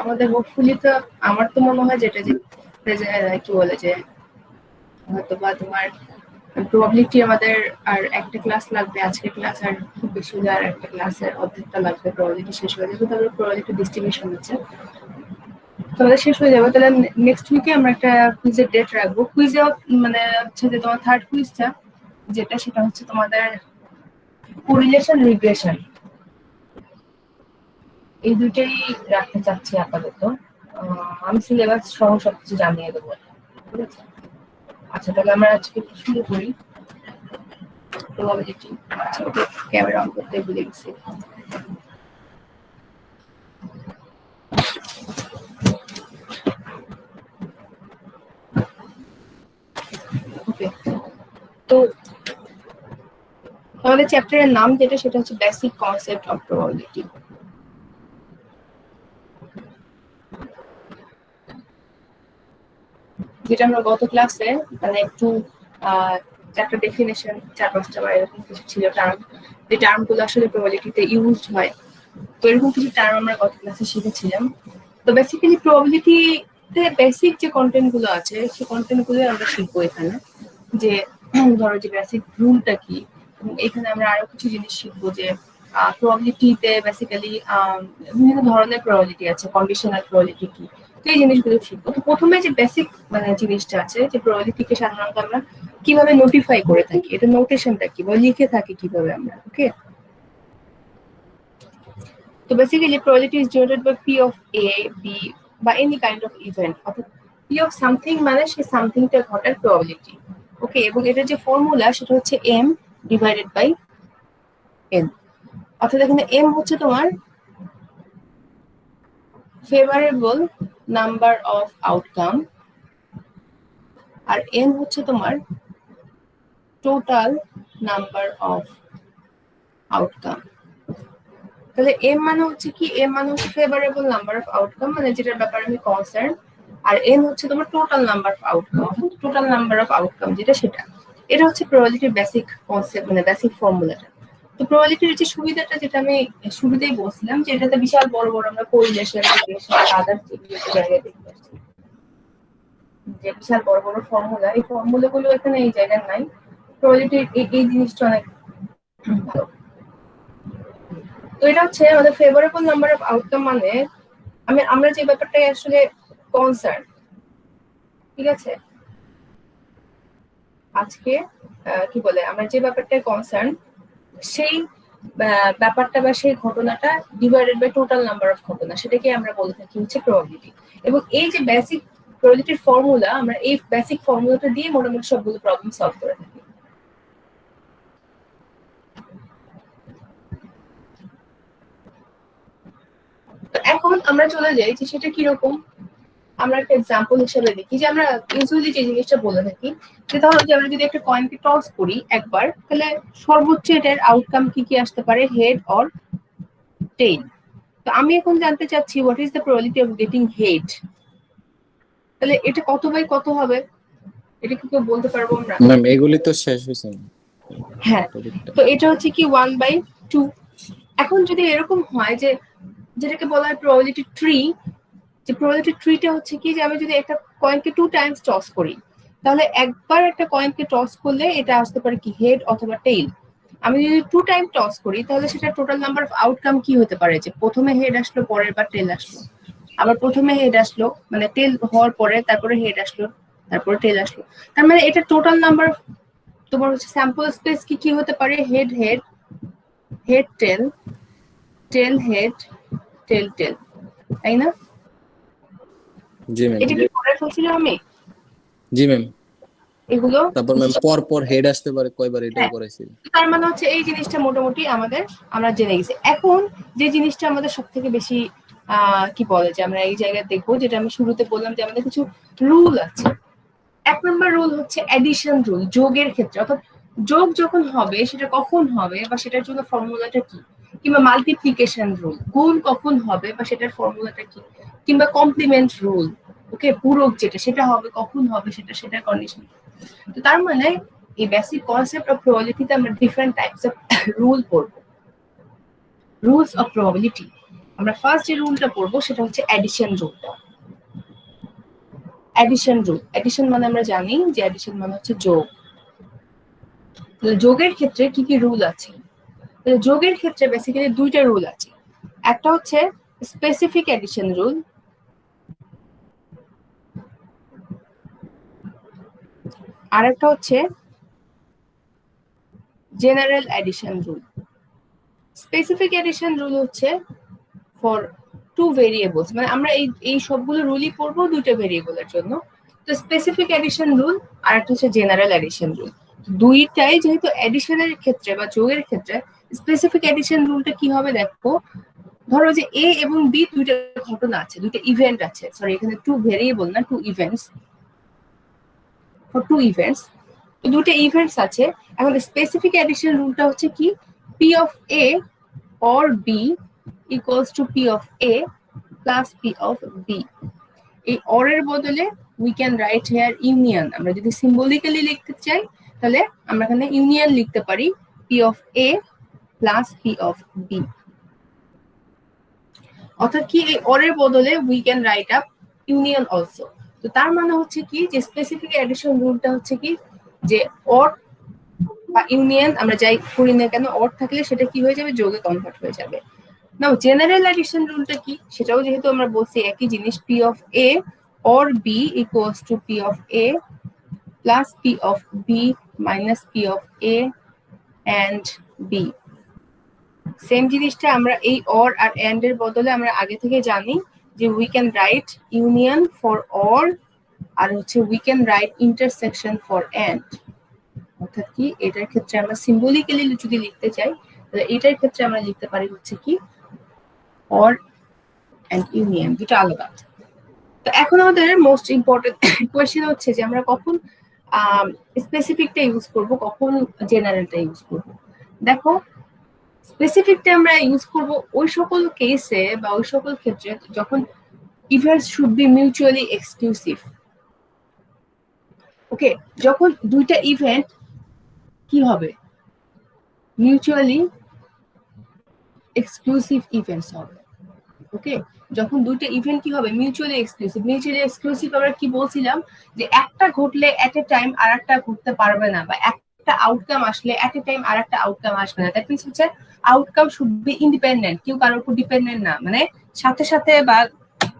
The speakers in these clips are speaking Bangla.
আমাদের হোপফুলি তো আমার তো মনে হয় যেটা যে কি বলে যে হয়তো বা তোমার প্রবাবিলিটি আমাদের আর একটা ক্লাস লাগবে, আজকের ক্লাস আর খুব বেশি হলে আর একটা ক্লাসের অর্ধেকটা লাগবে প্রবাবিলিটি শেষ হয়ে যাবে। তাহলে প্রবাবিলিটি ডিস্ট্রিবিউশন হচ্ছে তোমাদের শেষ হয়ে যাবে। তাহলে নেক্সট উইকে আমরা একটা কুইজের ডেট রাখবো। কুইজে মানে হচ্ছে যে তোমার থার্ড কুইজটা যেটা সেটা হচ্ছে তোমাদের কোরিলেশন রিগ্রেশন, এই দুইটাই রাখতে চাচ্ছি আপাতত। আমি সিলেবাস সহ সবকিছু জানিয়ে দেবো, ঠিক আছে? আচ্ছা তাহলে আমরা আজকে শুরু করি। প্রবাবিলিটি, আচ্ছা ওকে ক্যামেরা অন করতে ভুলে গেছি। ওকে, তো আমাদের চ্যাপ্টারের নাম যেটা সেটা হচ্ছে বেসিক কনসেপ্ট অফ প্রবাবিলিটি। যেটা আমরা গত ক্লাসে মানে একটু একটা ডেফিনেশন 4-5টা বা এরকম কিছু ছিল টার্ম, যে টার্মগুলো আসলে প্রবাবিলিটিতে ইউজড হয়। তো এরকম কিছু টার্ম আমরা গত ক্লাসে শিখেছিলাম। তো বেসিক্যালি প্রবাবিলিটিতে বেসিক যে কন্টেন্ট গুলো আছে সেই কন্টেন্ট গুলো আমরা শিখবো এখানে। যে ধরো যে বেসিক রুলটা কি, এখানে আমরা আরো কিছু জিনিস শিখবো যে প্রবাবিলিটিতে বেসিক্যালি বিভিন্ন ধরনের প্রবাবিলিটি আছে, কন্ডিশনাল প্রবাবিলিটি কি, তো এই জিনিসগুলো শিখবো। তো প্রথমে যে বেসিক মানে জিনিসটা আছে যে প্রবাবিলিটিকে সাধারণত আমরা কিভাবে নোটিফাই করে থাকি, এটা নোটেশনটা কি বা লিখে থাকি কিভাবে আমরা, ওকে? তো basically probability is denoted by P of A B বা এনি কাইন্ড অফ ইভেন্ট, অর্থাৎ পি অফ সামথিং মানে সেই সামথিংটা ঘটার প্রবাবিলিটি, ওকে? এবং এটা যে ফর্মুলা সেটা হচ্ছে এম ডিভাইডেড বাই এন, অর্থাৎ এখানে এম হচ্ছে তোমার ফেভারেবল নাম্বার অফ আউটকাম আর এন হচ্ছে তোমার টোটাল নাম্বার অফ আউটকাম। তাহলে এম মানে হচ্ছে কি, এম মানে হচ্ছে ফেভারেবল নাম্বার অফ আউটকাম, মানে যেটার ব্যাপারে আমি কনসার্ন, আর এন হচ্ছে তোমার total number of outcome, total number of outcome যেটা সেটা। এটা হচ্ছে প্রবাবিলিটির বেসিক কনসেপ্ট মানে বেসিক ফর্মুলাটা। তো প্রবাবিলিটির যে সুবিধাটা যেটা আমি শুরুতেই বলছিলাম যে এটাতে বিশাল বড় বড় আমরা কোরিলেশন আদার জায়গায় দেখতে পাচ্ছি যে বিশাল বড় বড় ফর্মুলা, এই ফর্মুলাগুলো এখানে এই জায়গায় নাই। প্রবাবিলিটির এই জিনিসটা অনেক ভালো। তো এটা হচ্ছে আমাদের ফেভারেবল নাম্বার অফ আউটকাম মানে আমরা যে ব্যাপারটাই আসলে কনসার্ন, ঠিক আছে? আজকে কি বলে আমরা যে ব্যাপারটাই কনসার্ন সেই ব্যাপারটা বা সেই ঘটনাটা divided by total number of ঘটনা, সেটাকে আমরা বলে থাকি হচ্ছে প্রবাবিলিটি। এবং এই যে বেসিক প্রবাবিলিটির ফর্মুলা, আমরা এই বেসিক ফর্মুলাটা দিয়ে মোটামুটি সবগুলো প্রবলেম সলভ করে থাকি। এখন আমরা চলে যাই যে সেটা কিরকম। আমরা একটা এক্সাম্পল হিসেবে দেখি যে আমরা ইউজুয়ালি যে জিনিসটা বলে থাকি যে ধরো যে আমরা যদি একটা কয়েনকে টস করি একবার, তাহলে সর্বোচ্চ এটার আউটকাম কি কি আসতে পারে, হেড অর টেইল। তো আমি এখন জানতে চাচ্ছি what is the probability of getting head. তাহলে এটা কত বাই কত হবে, এটা কি কেউ বলতে পারবো আমরা? ম্যাম এগুলি তো শেষ হয়েছে। হ্যাঁ, তো এটা হচ্ছে কি 1/2। এখন যদি এরকম হয় যে যেটাকে বলা হয় প্রবাবিলিটি ট্রি, যে প্রবাবিলিটি ট্রিটা হচ্ছে কি যে আমি যদি একটা কয়েনকে 2 টাইমস টস করি, তাহলে একবার একটা কয়েনকে টস করলে এটা আসতে পারে কি হেড অথবা টেইল। আমি যদি 2 টাইম টস করি তাহলে সেটা টোটাল নাম্বার অফ আউটকাম কি হতে পারে, যে প্রথমে হেড আসলো পরের বার টেল আসলো, আবার প্রথমে হেড আসলো মানে টেল হওয়ার পরে তারপরে হেড আসলো তারপরে টেল আসলো। তার মানে এটা টোটাল নাম্বার তোমার হচ্ছে স্যাম্পল স্পেস কি কি হতে পারে, head head, head tail, tail head, tail tail, তাই না? জি ম্যাম। এটা কি পড়ে ফেলছিলাম আমি? জি ম্যাম। এগুলো তারপর ম্যাম পর পর হেড আসতে পারে কয়বার, এটাও হ্যাঁ, করাইছি। তার মানে হচ্ছে এই জিনিসটা মোটামুটি আমরা জেনে গেছি। এখন যে জিনিসটা আমাদের সব থেকে বেশি কি বলে যে আমরা এই জায়গায় দেখবো, যেটা আমি শুরুতে বললাম যে আমাদের কিছু রুল আছে। 1 নম্বর রুল হচ্ছে এডিশন রুল, যোগের ক্ষেত্রে, অর্থাৎ যোগ যখন হবে সেটা কখন হবে বা সেটার জন্য ফর্মুলাটা কি, কিংবা মাল্টিপ্লিকেশন রুল, গুণ কখন হবে বা সেটার ফর্মুলাটা কি, কিংবা কমপ্লিমেন্ট রুল, ওকে, পূরক যেটা সেটা হবে কখন হবে সেটার কন্ডিশন। তো তার মানে এই বেসিক কনসেপ্ট অফ প্রবাবিলিটিতে আমরা ডিফারেন্ট টাইপস অফ রুল পড়বো, রুলস অফ প্রবাবিলিটি। আমরা ফার্স্ট যে রুলটা পড়বো সেটা হচ্ছে অ্যাডিশন রুলটা। অ্যাডিশন রুল, অ্যাডিশন মানে আমরা জানি যে অ্যাডিশন মানে হচ্ছে যোগ। তাহলে যোগের ক্ষেত্রে কি কি রুল আছে? তাহলে যোগের ক্ষেত্রে বেসিক্যালি দুইটা রুল আছে। একটা হচ্ছে স্পেসিফিক অ্যাডিশন রুল, আর একটা হচ্ছে general addition rule. Specific addition rule হচ্ছে ফর টু ভেরিয়েবলস, মানে আমরা এই সবগুলো রুলই পড়বো দুইটা ভেরিয়েবলের জন্য। তো স্পেসিফিক অ্যাডিশন রুল আর একটা হচ্ছে জেনারেল অ্যাডিশন রুল। দুইটাই যেহেতু অ্যাডিশনের ক্ষেত্রে বা যোগের ক্ষেত্রে, স্পেসিফিক অ্যাডিশন রুলটা কি হবে দেখো, ধরো যে এ এবং বি দুইটা ঘটনা আছে, দুইটা ইভেন্ট আছে, সরি এখানে টু ভেরিয়েবল না, two events, for two events, তো দুটো ইভেন্টস আছে। এখন স্পেসিফিক অ্যাডিশন রুলটা হচ্ছে কি, P of A or B equals to P of A plus P of B. এই অর এর বদলে we can write here union. আমরা যদি সিম্বলিক্যালি লিখতে চাই তাহলে আমরা এখানে ইউনিয়ন লিখতে পারি, P of A plus P of B. অর্থাৎ কি, এই অর এর বদলে we can write up union also. তো তার মানে হচ্ছে কি যে স্পেসিফিক অ্যাডিশন রুলটা হচ্ছে কি যে অর বা ইউনিয়ন আমরা যাই করি না কেন, অর থাকলে সেটা কি হয়ে যাবে, যোগে কনভার্ট হয়ে যাবে। নাও জেনারেল অ্যাডিশন রুলটা কি, সেটাও যেহেতু আমরা বলছি একই জিনিস, P of A or B equals to P of A plus P of B minus P of A and B. Same জিনিসটা আমরা এই অর আর এন্ড এর বদলে আমরা আগে থেকে জানি যে we can write union for or, আর হচ্ছে we can write intersection for and. অর্থাৎ কি, এটার ক্ষেত্রে আমরা সিম্বলিক্যালি যদি লিখতে চাই তাহলে এটার ক্ষেত্রে আমরা লিখতে পারি হচ্ছে কি অর এন্ড ইউনিয়ন, দুটো আলাদা। তো এখন আমাদের মোস্ট ইম্পর্টেন্ট কোয়েশ্চেন হচ্ছে যে আমরা কখন স্পেসিফিকটা ইউজ করব, কখন জেনারেলটা ইউজ করব। দেখো, স্পেসিফিকটা আমরা ইউজ করব ওই সকল কেসে বা ওই সকল ক্ষেত্রে যখন events should be mutually exclusive. Okay, যখন দুইটা ইভেন্ট কি হবে, মিউচুয়ালি এক্সক্লুসিভ ইভেন্টস হবে। ওকে, যখন দুইটা ইভেন্ট কি হবে, মিউচুয়ালি এক্সক্লুসিভ। মিউচুয়ালি এক্সক্লুসিভ আমরা কি বলছিলাম, যে একটা ঘটলে এট এ টাইম আর একটা ঘটতে পারবে না, বা একটা আউটকাম আসলে এট এ টাইম আর একটা আউটকাম আসবে না। দ্যাট মিনস হচ্ছে আউটকাম শুড বি ইন্ডিপেন্ডেন্ট, কেউ কারোর উপর ডিপেন্ডেন্ট না, মানে সাথে সাথে বা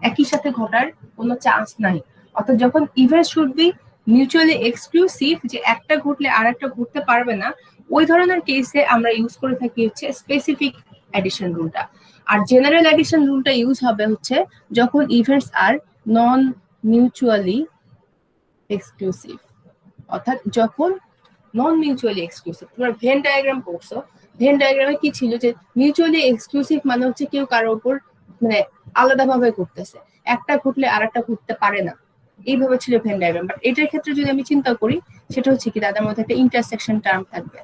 একই সাথে ঘটার কোনো চান্স নাই। অর্থাৎ যখন event should be mutually exclusive, যে একটা ঘটলে আর একটা ঘটতে পারবে না, ওই ধরনের কেসে আমরা ইউজ করে থাকি হচ্ছে স্পেসিফিক অ্যাডিশন রুলটা। আর জেনারেল অ্যাডিশন রুলটা ইউজ হবে হচ্ছে যখন ইভেন্টস আর নন মিউচুয়ালি এক্সক্লুসিভ। অর্থাৎ যখন নন মিউচুয়ালি এক্সক্লুসিভ, তোমরা ভেন ডায়াগ্রাম পড়ছো, ভেন ডায়াগ্রামে কি ছিল যে মিউচুয়ালি এক্সক্লুসিভ মানে হচ্ছে কেউ কারোর উপর মানে আলাদাভাবে ঘটতেছে, একটা ঘটলে আর একটা ঘটতে পারে না, এইভাবে ছিল ভেন ডায়াগ্রাম। বাট এটার ক্ষেত্রে যদি আমি চিন্তা করি, সেটা হচ্ছে কি তাদের মধ্যে একটা ইন্টারসেকশন টার্ম থাকবে,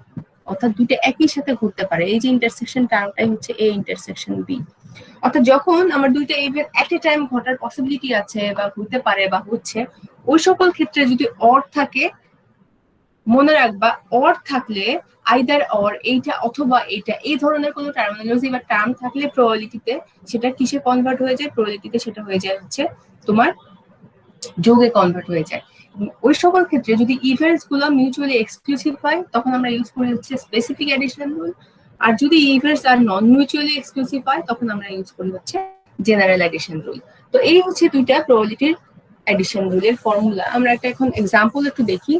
অর্থাৎ দুটো একই সাথে ঘুরতে পারে। এই যে ইন্টারসেকশন টার্মটাই হচ্ছে এ ইন্টারসেকশন বি। অর্থাৎ যখন আমার দুইটা ইভেন্ট এট এ টাইম ঘটার পসিবিলিটি আছে বা হতে পারে বা হচ্ছে, ওই সকল ক্ষেত্রে যদি অর থাকে, মনে রাখবা অর থাকলে আইদার অর, এইটা অথবা এইটা, এই ধরনের কোনো টার্মিনোলজি বা টার্ম থাকলে প্রবাবিলিটিতে সেটা কিসে কনভার্ট হয়ে যায়, প্রবাবিলিটিতে সেটা হয়ে যায় হচ্ছে তোমার যোগে কনভার্ট হয়ে যায়। ওই সকল ক্ষেত্রে যদি ইভেন্টস গুলো মিউচুয়ালি এক্সক্লুসিভ হয় তখন আমরা ইউজ করি হচ্ছে স্পেসিফিক অ্যাডিশন রুল, আর যদি ইভেন্টস আর নন মিউচুয়ালি এক্সক্লুসিভ হয় তখন আমরা ইউজ করি হচ্ছে জেনারেল অ্যাডিশন রুল। তো এই হচ্ছে দুইটা প্রবাবিলিটির অ্যাডিশন রুলের ফর্মুলা। আমরা একটা এখন এক্সাম্পল একটু দেখি,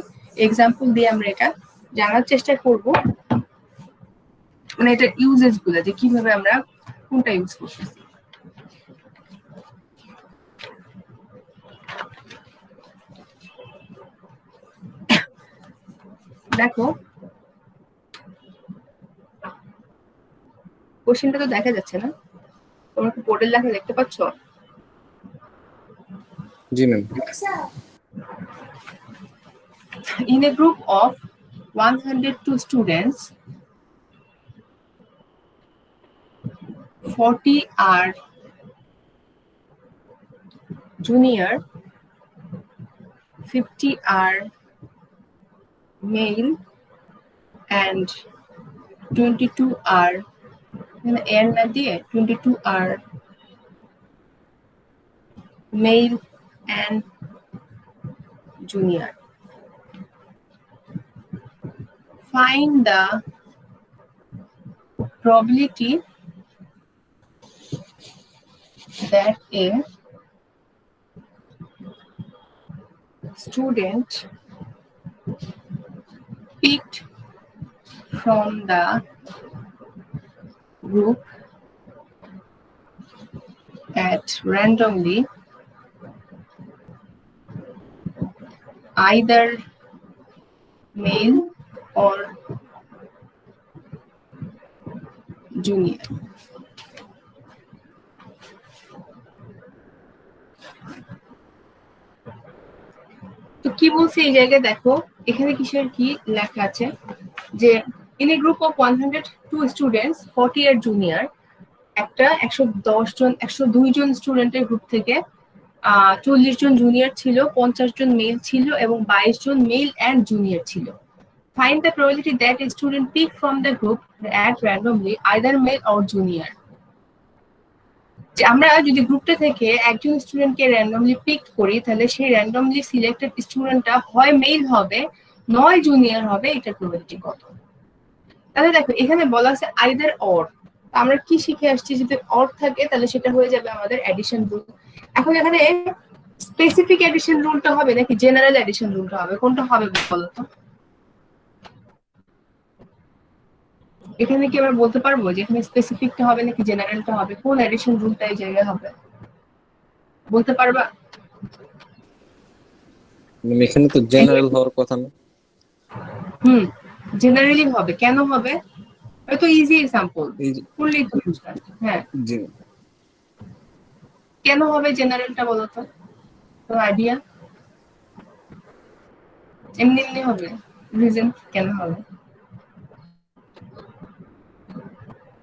এক্সাম্পল দিয়ে আমরা এটা জানার চেষ্টা করব, মানে এটা ইউজেস গুলো যে কিভাবে আমরা কোনটা ইউজ করতেছি। দেখো, কোশ্চেনটা তো দেখা যাচ্ছে না, তোমরা কি বোর্ডের লেখা দেখতে পাচ্ছ? জি ma'am. In a group of 102 students, 40 are junior, 50 are male, and 22 are 22 are male and junior. Find the probability that a student picked from the group at randomly either male or junior. তো কি বলছে এই জায়গায় দেখো এখানে কিসের কি লেখা আছে যে in a group of 102 students 40 are junior একটা 110 জন 102 জন স্টুডেন্টের গ্রুপ থেকে 40 জন জুনিয়র ছিল 50 জন মেল ছিল এবং 22 জন মেল এন্ড জুনিয়র ছিল find the probability that a student picked from the group at randomly either male or junior যে আমরা যদি গ্রুপটা থেকে একজন স্টুডেন্টকে র্যান্ডমলি পিক করি তাহলে সেই র্যান্ডমলি সিলেক্টেড স্টুডেন্টটা হয় মেল হবে নয় জুনিয়র হবে এটার প্রবাবিলিটি কত তাহলে দেখো এখানে বলা আছে আইদার অর আমরা কি শিখে আসছি যদি অর থাকে তাহলে সেটা হয়ে যাবে আমাদের অ্যাডিশন রুল এখন এখানে স্পেসিফিক অ্যাডিশন রুলটা হবে নাকি জেনারেল অ্যাডিশন রুলটা হবে কোনটা হবে বলো তো এখানে কি আমরা বলতে পারবো যে এখানে স্পেসিফিকটা হবে নাকি জেনারেলটা হবে কোন অ্যাডিশন রুলটা এই জায়গায় হবে বলতে পারবা এখানে তো জেনারেল হওয়ার কথা না জেনারেলি হবে কেন হবে তো ইজি एग्जांपल করলেই তো বুঝবেন হ্যাঁ জি কেন হবে জেনারেলটা বলো তো তো আইডিয়া এমনি এমনি হবে রিজন কেন হবে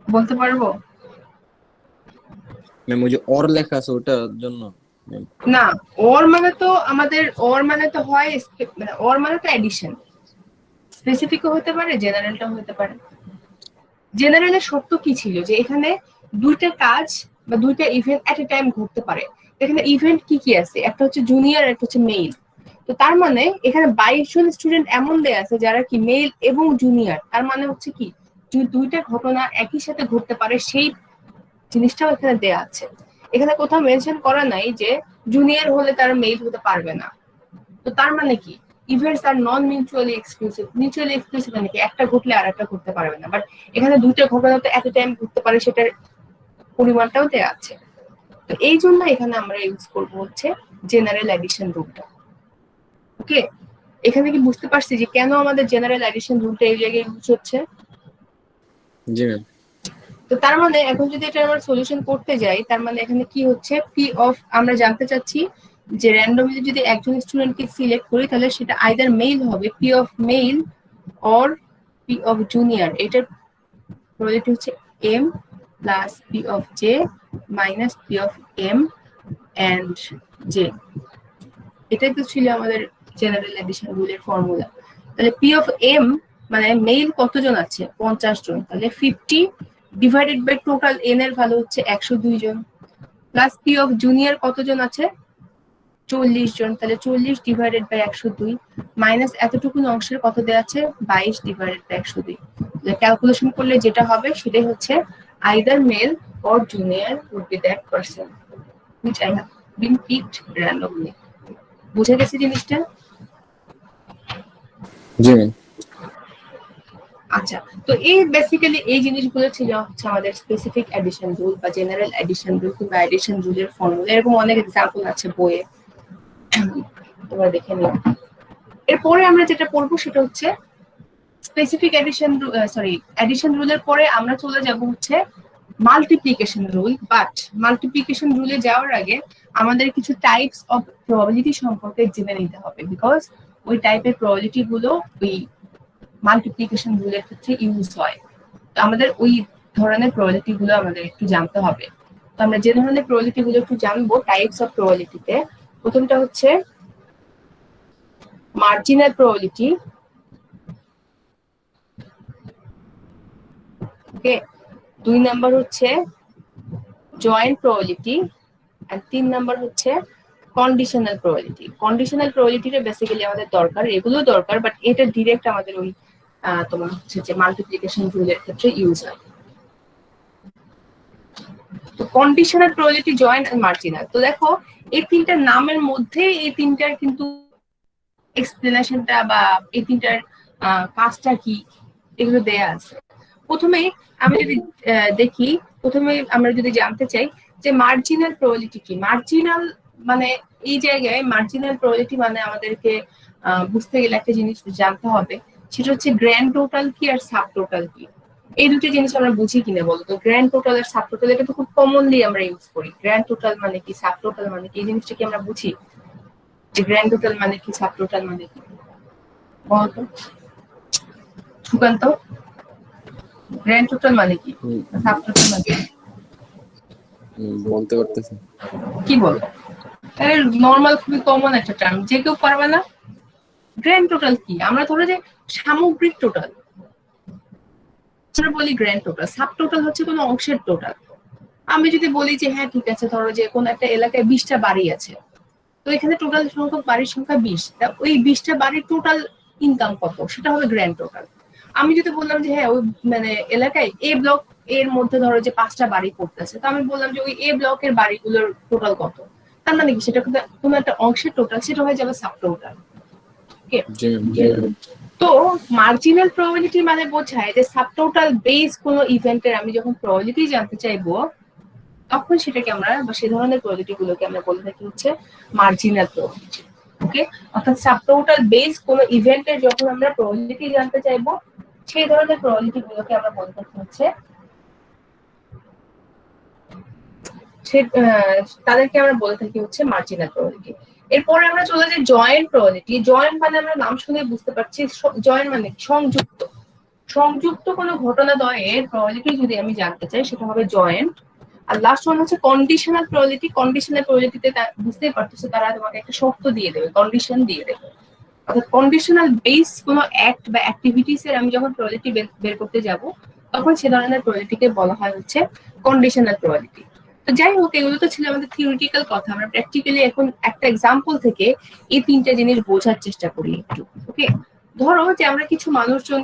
বলতে পারবো মুঝে और লেখা আছে ওটার জন্য না অর মানে তো আমাদের অর মানে তো হয় মানে অর মানে তো এডিশন স্পেসিফিকও হতে পারে জেনারেলটাও হতে পারে জেনারেলের শর্ত কি ছিল যে এখানে দুইটা কাজ বা দুইটা ইভেন্ট এট এ টাইম ঘটতে পারে এখানে ইভেন্ট কি কি আছে একটা হচ্ছে জুনিয়র একটা হচ্ছে মেল তো তার মানে এখানে 22 জন স্টুডেন্ট এমন দেয়া আছে যারা কি মেল এবং জুনিয়র তার মানে হচ্ছে কি দুইটা ঘটনা একই সাথে ঘটতে পারে সেই জিনিসটাও এখানে দেয়া আছে এখানে কোথাও মেনশন করা নাই যে জুনিয়র হলে তারা মেল হতে পারবে না তো তার মানে কি ইভেন্টস আর নন মিউচুয়ালি এক্সক্লুসিভ মানে কি একটা ঘটলে আরেকটা ঘটতে পারবে না বাট এখানে দুইটা ঘটনা তো এট এ টাইম ঘটতে পারে সেটার পরিমাণটাও দেয়া আছে তো এই জন্য এখানে আমরা ইউজ করব হচ্ছে জেনারেল অ্যাডিশন রুলটা ওকে এখানে কি বুঝতে পারছি যে কেন আমাদের জেনারেল অ্যাডিশন রুলটা এই জায়গায় ইউজ হচ্ছে জি ম্যাম তো তার মানে এখন যদি এটা আমরা সলিউশন করতে যাই তার মানে এখানে কি হচ্ছে পি অফ আমরা জানতে চাচ্ছি যে র্যান্ডমলি যদি একজন স্টুডেন্টকে সিলেক্ট করি তাহলে সেটা আইদার মেল হবে P of male or P of junior এটার প্রবাবিলিটি হচ্ছে m plus P of J minus P of M and J এটাই তো ছিল আমাদের জেনারেল এডিশন রুলের ফর্মুলা তাহলে পি অফ এম মানে মেল কতজন আছে 50 জন তাহলে 50 ডিভাইডেড বাই টোটাল n এর ভ্যালু হচ্ছে 102 জন প্লাস পি অফ জুনিয়র কতজন আছে 40 জন তাহলে 40 ডিভাইডেড বাই 102 মাইনাস এতটুকু অংশের কত দেয়া আছে 22 ডিভাইডেড বাই 102 তাহলে ক্যালকুলেশন করলে যেটা হবে সেটাই হচ্ছে either male or junior would be that person which I have been picked randomly বুঝে গেছে জিনিসটা জি ম্যাম আচ্ছা তো এই বেসিক্যালি এই জিনিসগুলো ছিল হচ্ছে আমাদের স্পেসিফিক এডিশন রুল বা জেনারেল এডিশন রুল কিংবা এডিশন রুলের ফর্মুলা এরকম অনেক এক্সাম্পল আছে বইয়ে তোমরা দেখে নিও এরপরে আমরা যেটা পড়বো সেটা হচ্ছে স্পেসিফিক এডিশন সরি এডিশন রুলের পরে আমরা চলে যাব হচ্ছে মাল্টিপ্লিকেশন রুল বাট মাল্টিপ্লিকেশন রুলে যাওয়ার আগে আমাদের কিছু টাইপস অফ প্রবাবিলিটি সম্পর্কে জেনে নিতে হবে বিকজ ওই টাইপের প্রবাবিলিটি গুলো ওই মাল্টিপ্লিকেশন রুলের ক্ষেত্রে ইউজ হয় তো আমাদের ওই ধরনের প্রবাবিলিটি গুলো আমাদের একটু জানতে হবে তো আমরা যে ধরনের প্রবাবিলিটি গুলো একটু জানবো টাইপস অফ প্রবাবিলিটিতে প্রথমটা হচ্ছে মার্জিনাল প্রবাবিলিটি ওকে 2 নাম্বার হচ্ছে জয়েন্ট প্রবাবিলিটি আর 3 নাম্বার হচ্ছে কন্ডিশনাল প্রবাবিলিটি। কন্ডিশনাল প্রবাবিলিটিটা বেসিক্যালি আমাদের দরকার, এগুলো দরকার, বাট এটা ডিরেক্ট আমাদের ওই তোমার হচ্ছে যে মাল্টিপ্লিকেশন রুলের ক্ষেত্রে ইউজ হয়। তো কন্ডিশনাল প্রবাবিলিটি, জয়েন্ট আর মার্জিনাল। তো দেখো এই তিনটা নামের মধ্যে এই তিনটার কিন্তু এক্সপ্লেনেশনটা বা এই তিনটার কাজটা কি এগুলো দেয়া আছে। প্রথমে আমি যদি দেখি, প্রথমে আমরা যদি জানতে চাই যে মার্জিনাল প্রবাবিলিটি কি। মার্জিনাল মানে এই জায়গায় মার্জিনাল প্রবাবিলিটি মানে আমাদেরকে বুঝতে গেলে একটা জিনিস জানতে হবে, সেটা হচ্ছে গ্র্যান্ড টোটাল কি আর সাব টোটাল কি। এই দুটি জিনিস আমরা বুঝি কিনা বলো তো। গ্র্যান্ড টোটাল আর সাব টোটাল এটা তো খুব কমনলি আমরা ইউজ করি। গ্র্যান্ড টোটাল মানে কি, সাব টোটাল মানে কি, এই জিনিসটা কি আমরা বুঝি যে গ্র্যান্ড টোটাল মানে কি, সাব টোটাল মানে কি বলতো সুকান্ত? গ্র্যান্ড টোটাল মানে কি, সাব টোটাল মানে কি বলতে পারতেছি কি বলো? নর্মাল খুবই কমন একটা টার্ম, যে কেউ পারবে না। গ্র্যান্ড টোটাল কি, আমরা ধরো যে সামগ্রিক টোটাল আমরা বলি গ্র্যান্ড টোটাল। সাব টোটাল হচ্ছে কোনো অংশের টোটাল। আমি যদি বলি যে হ্যাঁ ঠিক আছে, ধরো যে কোন একটা এলাকায় 20টা বাড়ি আছে, তো এখানে টোটাল সংখ্যক বাড়ির সংখ্যা 20, ওই 20টা বাড়ির টোটাল ইনকাম কত, সেটা হবে গ্র্যান্ড টোটাল। আমি যদি বললাম যে হ্যাঁ ওই মানে এলাকায় এ ব্লক এর মধ্যে ধরো যে 5টা বাড়ি পড়তেছে, তো আমি বললাম যে ওই এ ব্লকের বাড়িগুলোর টোটাল কত, তার মানে কি সেটা কোনো একটা অংশের টোটাল, সেটা হয়ে যাবে সাব টোটাল। তো মার্জিনাল প্রবাবিলিটি মানে বোঝায় যে সাব টোটাল বেস কোনো ইভেন্টের আমি যখন প্রবাবিলিটি জানতে চাইবো, তখন সেটাকে আমরা বা সেই ধরনের প্রবাবিলিটি গুলোকে আমরা বলে থাকি হচ্ছে মার্জিনাল প্রবাবিলিটি। ওকে, অর্থাৎ সাব টোটাল বেস কোনো ইভেন্টের যখন আমরা প্রবাবিলিটি জানতে চাইবো, সেই ধরনের প্রবাবিলিটি গুলোকে আমরা বলে থাকি হচ্ছে তাদেরকে আমরা বলে থাকি হচ্ছে মার্জিনাল প্রবাবিলিটি। এরপরে আমরা চলে যাই জয়েন্ট প্রবাবিলিটি। জয়েন্ট মানে আমরা নাম শুনে বুঝতে পারছি, জয়েন্ট মানে সংযুক্ত। সংযুক্ত কোনো ঘটনাদ্বয়ের প্রবাবিলিটি যদি আমি জানতে চাই, সেটা হবে জয়েন্ট। আর লাস্ট ওয়ান হচ্ছে কন্ডিশনাল প্রবাবিলিটি। কন্ডিশনাল প্রবাবিলিটিতে বুঝতেই পারতেছে, তারা তোমাকে একটা শর্ত দিয়ে দেবে, কন্ডিশন দিয়ে দেবে। অর্থাৎ কন্ডিশনাল বেস কোনো অ্যাক্ট বা অ্যাক্টিভিটিস এর আমি যখন প্রবাবিলিটি বের করতে যাব, তখন সে ধরনের প্রবাবিলিটিকে বলা হয় হচ্ছে কন্ডিশনাল প্রবাবিলিটি। তো যাই হোক, এগুলো তো ছিল আমাদের থিওরিটিক্যাল কথা। আমরা প্র্যাকটিক্যালি এখন একটা এক্সাম্পল থেকে এই তিনটা জিনিস বোঝার চেষ্টা করি একটু। ওকে, ধরো যে আমরা কিছু মানুষজন,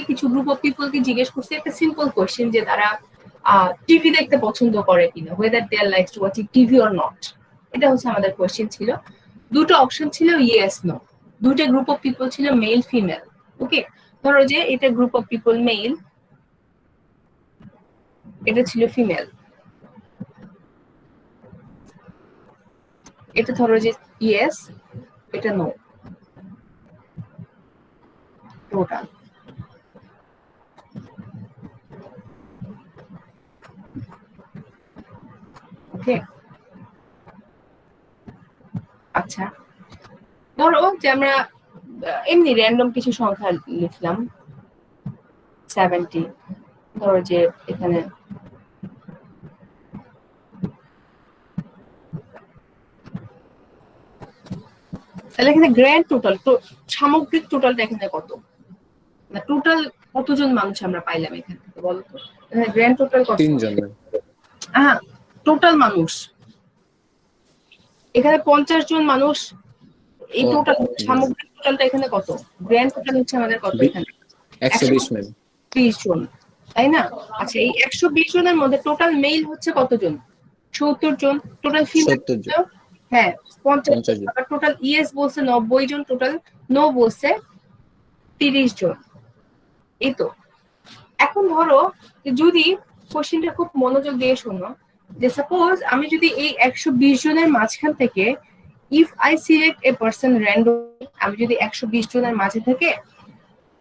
কিছু গ্রুপ অফ পিপলকে জিজ্ঞেস করছি একটা সিম্পল কোয়েশ্চেন যে তারা টিভি দেখতে পছন্দ করে কিনা, whether they are likes to watching TV or not। এটা হচ্ছে আমাদের কোয়েশ্চেন ছিল। দুটো অপশন ছিল ইয়েস নো। দুটো গ্রুপ অফ পিপল ছিল মেল ফিমেল। ওকে, ধরো যে এটা গ্রুপ অফ পিপল মেল, এটা ছিল ফিমেল। এটা ধরো যে ইয়েস, এটা নো, টোটাল। ওকে, আচ্ছা ধরো যে আমরা এমনি র্যান্ডম কিছু সংখ্যা লিখলাম 70। ধরো যে এখানে তাহলে এখানে গ্র্যান্ড টোটাল, সামগ্রিক টোটালটা এখানে কত, না টোটাল কতজন মানুষ আমরা পাইলাম এখান থেকে বলো তো। গ্র্যান্ড টোটাল কত? 3 জন। হ্যাঁ, টোটাল মানুষ এখানে 50 জন মানুষ। এই টোটাল সামগ্রিক টোটালটা এখানে কত? গ্র্যান্ড টোটাল হচ্ছে আমাদের কত এখানে? 120 ম্যাম। 30 জন, তাই না? আচ্ছা, এই 120 জনের মধ্যে টোটাল মেল হচ্ছে কতজন? 70 জন। টোটাল ফিমেল হ্যাঁ 50 জন। আবার টোটাল ইয়েস বলছে 90 জন, টোটাল নো বলছে 30 জন। এই তো। এখন ধরো যদি কোশ্চেনটা খুব মনোযোগ দিয়ে শোনো, যে সাপোজ আমি যদি এই 120 জনের মাঝখান থেকে if I select a person random, আমি যদি 120 জনের মাঝে থেকে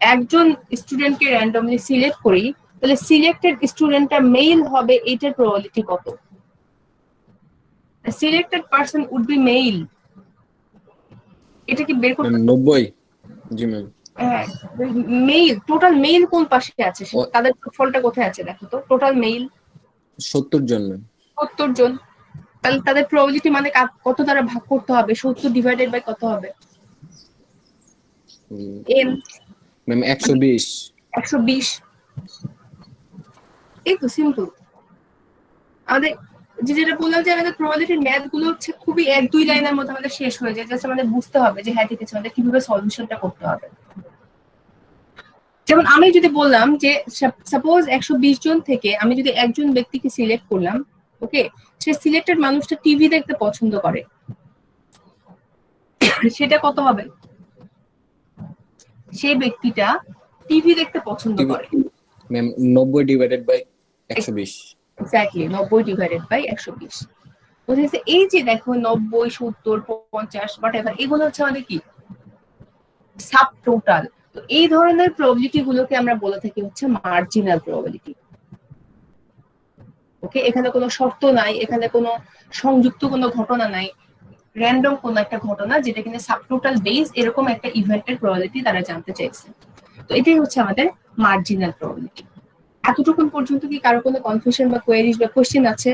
একজন স্টুডেন্টকে র্যান্ডমলি সিলেক্ট করি, তাহলে সিলেক্টেড স্টুডেন্টটা মেল হবে, এটার প্রবাবিলিটি কত? Selected person would be male. এটা কি বের করতে 90? জি ম্যাম। হ্যাঁ, মেল। টোটাল মেল কোন পাশে আছে, তাদের ফলটা কোথায় আছে দেখো তো। টোটাল মেল 70 জন ম্যাম। 70 জন। তাহলে তাদের প্রবাবিলিটি মানে কত দ্বারা ভাগ করতে হবে? 70 ডিভাইডেড বাই কত হবে? N ma'am 120। 120। এই তো সিম্পল। আমাদের যেটা বললাম যে আমাদের প্রবাবিলিটির ম্যাথ গুলো হচ্ছে খুবই 1-2 লাইনের মধ্যে আমাদের শেষ হয়ে যায়, জাস্ট আমাদের বুঝতে হবে যে হ্যাঁ ঠিক আছে আমাদের কিভাবে সলিউশনটা করতে হবে। যেমন আমি যদি বললাম যে সাপোজ 120 জন থেকে আমি যদি একজন ব্যক্তিকে সিলেক্ট করলাম, ওকে, সে সিলেক্টেড মানুষটা টিভি দেখতে পছন্দ করে, সেটা কত হবে? সেই ব্যক্তিটা টিভি দেখতে পছন্দ করে ma'am 90 divided by 120। Exactly 90 divided by 120। বুঝেছে? এই যে দেখো 90, 70, 50 হোয়াটএভার, এগুলো হচ্ছে আমাদের কি সাব টোটাল। তো এই ধরনের প্রবাবিলিটি গুলোকে আমরা বলে থাকি হচ্ছে মার্জিনাল প্রবাবিলিটি। ওকে, এখানে কোনো শর্ত নাই, এখানে কোনো সংযুক্ত কোনো ঘটনা নাই, র্যান্ডম কোন একটা ঘটনা যেটা কিনা সাব টোটাল বেস এরকম একটা ইভেন্টের প্রবাবিলিটি তারা জানতে চাইছে। তো এটাই হচ্ছে আমাদের মার্জিনাল প্রবাবিলিটি। এতটুকুন পর্যন্ত কি কারো কোনো কনফিউশন বা কোয়েরিজ বা কোশ্চেন আছে?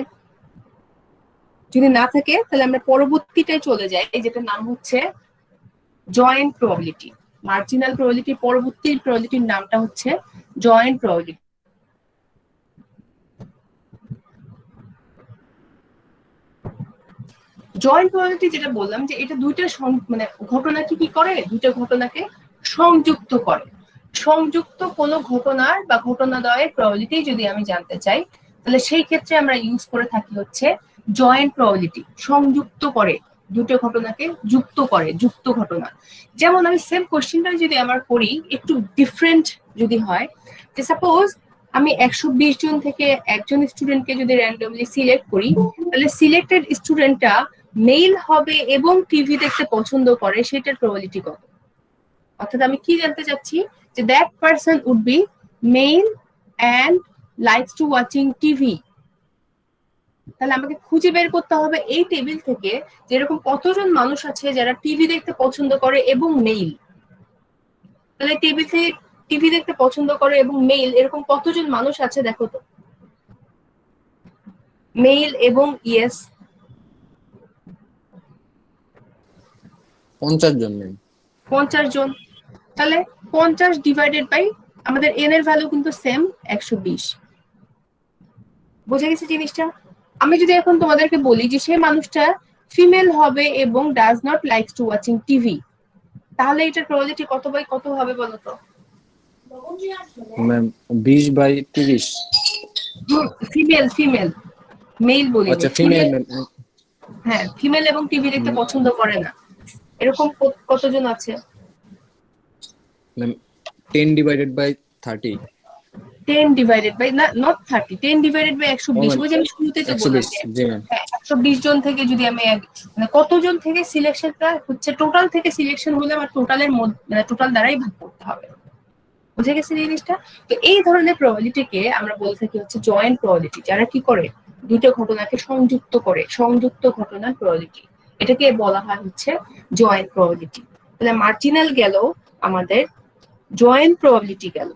যদি না থাকে তাহলে আমরা পরবর্তীটায় চলে যাই, যেটার নাম হচ্ছে জয়েন্ট প্রবাবিলিটি। মার্জিনাল প্রবাবিলিটি পরবর্তী প্রবাবিলিটির নামটা হচ্ছে জয়েন্ট প্রবাবিলিটি। জয়েন্ট প্রবাবিলিটি যেটা বললাম যে এটা দুইটা মানে ঘটনাকে কি করে, দুইটা ঘটনাকে সংযুক্ত করে। সংযুক্ত কোনো ঘটনার বা ঘটনাদ্বয়ের প্রবাবিলিটি যদি আমি জানতে চাই তাহলে সেই ক্ষেত্রে আমরা ইউজ করে থাকি হচ্ছে জয়েন্ট প্রবাবিলিটি। সংযুক্ত করে, দুটো ঘটনাকে যুক্ত করে, যুক্ত ঘটনা। যেমন আমি সেম কোশ্চেনটা যদি আমার করি একটু ডিফারেন্ট যদি হয়, যে সাপোজ আমি 120 জন থেকে একজন স্টুডেন্টকে যদি র্যান্ডমলি সিলেক্ট করি, তাহলে সিলেক্টেড স্টুডেন্টটা মেল হবে এবং টিভি দেখতে পছন্দ করে, সেটার প্রবাবিলিটি কত? অর্থাৎ আমি কি জানতে চাচ্ছি যে that person would be male and likes to watching TV. তাহলে আমাকে খুঁজে বের করতে হবে এই টেবিল থেকে যে এরকম কতজন মানুষ আছে যারা টিভি দেখতে পছন্দ করে এবং মেইল। তাহলে টেবিল থেকে টিভি দেখতে পছন্দ করে এবং মেইল এরকম কতজন মানুষ আছে দেখো তো, মেইল এবং ইয়েস। 50 জন ম্যাম। 50 জন। তাহলে 50 ডিভাইডেড বাই আমাদের এন এর ভ্যালু কিন্তু সেম 120। বোঝা গেছে জিনিসটা? আমি যদি এখন তোমাদেরকে বলি যে সেই মানুষটা ফিমেল হবে এবং does not likes to watching TV, তাহলে এটার প্রবাবিলিটি কত বাই কত হবে বলো তো? Ma'am 20 by 30। Female female, male বলি। আচ্ছা ফিমেল ম্যাম। হ্যাঁ, ফিমেল এবং টিভি দেখতে পছন্দ করে না, এরকম কতজন আছে? Ma'am 10 divided by 30। 10 divided by না, নট 30, 10 ডিভাইডেড বাই 120। ওই যে আমি শুরুতে তো বললাম 120। জি ম্যাম। 120 জন থেকে যদি আমি মানে কতজন থেকে সিলেকশনটা হচ্ছে, টোটাল থেকে সিলেকশন হলে আমার টোটালের মধ্যে মানে টোটাল দ্বারাই ভাগ করতে হবে। বুঝে গেছে জিনিসটা? তো এই ধরনের প্রবাবিলিটিকে আমরা বলে থাকি হচ্ছে জয়েন্ট প্রবাবিলিটি, যারা কি করে দুটো ঘটনাকে সংযুক্ত করে, সংযুক্ত ঘটনার প্রবাবিলিটি, এটাকে বলা হয় হচ্ছে জয়েন্ট প্রবাবিলিটি। তাহলে মার্জিনাল গেল, আমাদের জয়েন্ট প্রবাবিলিটি গেল।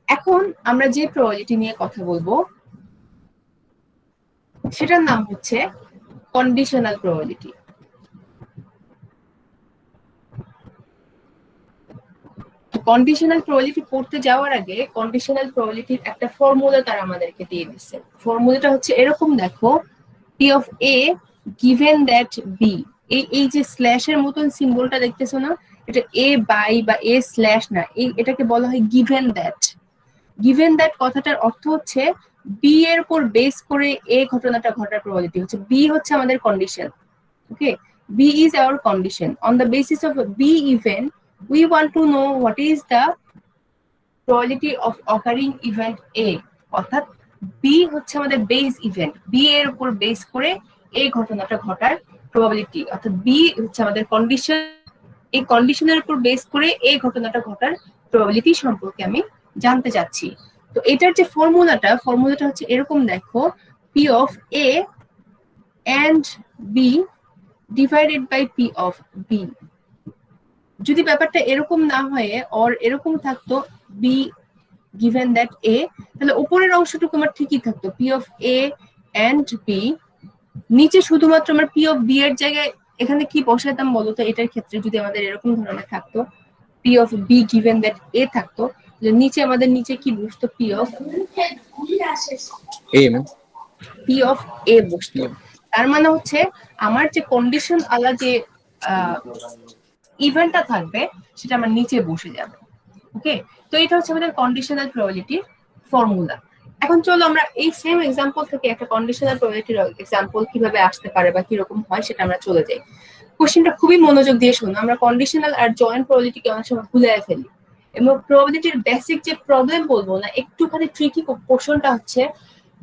এখন আমরা যে প্রবাবিলিটি নিয়ে কথা বলবো সেটার নাম হচ্ছে কন্ডিশনাল প্রবাবিলিটি। কন্ডিশনাল প্রবাবিলিটি পড়তে যাওয়ার আগে কন্ডিশনাল প্রবাবিলিটির একটা ফর্মুলা তারা আমাদেরকে দিয়ে দিচ্ছে। ফর্মুলাটা হচ্ছে এরকম, দেখো, P of A given that B. এই যে স্ল্যাশের মতন সিম্বলটা দেখতেছো না, এটা এ বাই বা এ স্ল্যাশ না, এটাকে বলা হয় গিভেন দ্যাট। গিভেন দ্যাট কথাটার অর্থ হচ্ছে বি এর উপর বেস করে এ ঘটনাটা ঘটার প্রবাবিলিটি হচ্ছে, বি হচ্ছে আমাদের condition. Okay, B is our condition. On the basis of B event we want to know what is the probability of occurring event A। অর্থাৎ B হচ্ছে আমাদের বেস ইভেন্ট, B এর উপর বেস করে এই ঘটনাটা ঘটার প্রবাবিলিটি, অর্থাৎ B হচ্ছে আমাদের কন্ডিশন, এই কন্ডিশনের উপর বেস করে এই ঘটনাটা ঘটার প্রবাবিলিটি সম্পর্কে আমি জানতে চাচ্ছি। তো এটার যে ফর্মুলাটা হচ্ছে এরকম, দেখো, P of A and B divided by P of B। যদি ব্যাপারটা এরকম না হয়ে অর এরকম থাকতো বি গিভেন দ্যাট এ, তাহলে উপরের অংশটুকু আমার ঠিকই থাকতো, P of A and B. নিচে শুধুমাত্র আমার পি অফ বি এর জায়গায় এখানে কি বসাতাম বলতো? এটার ক্ষেত্রে যদি আমাদের এরকম ধরনের থাকতো P of B given that A থাকতো, নিচে আমাদের নিচে কি বসতো? P of A ma'am. P of A বসতো, তার মানে হচ্ছে আমার যে কন্ডিশন আলা যে ইভেন্টটা থাকবে সেটা আমার নিচে বসে যাবে। ওকে, তো এটা হচ্ছে আমাদের কন্ডিশনাল প্রবাবিলিটির ফর্মুলা। এখন চলো আমরা এই সেম এক্সাম্পল থেকে একটা কন্ডিশনাল প্রবাবিলিটির এক্সাম্পল কিভাবে আসতে পারে বা কিরকম হয় সেটা আমরা চলে যাই। কোশ্চেনটা খুবই মনোযোগ দিয়ে শোনো। আমরা কন্ডিশনাল আর জয়েন্ট প্রবাবিলিটিকে অনেক সময় ভুলে ফেলি, এবং প্রবাবিলিটির বেসিক যে প্রবলেম বলবো না, একটুখানি ট্রিকি পোর্শনটা হচ্ছে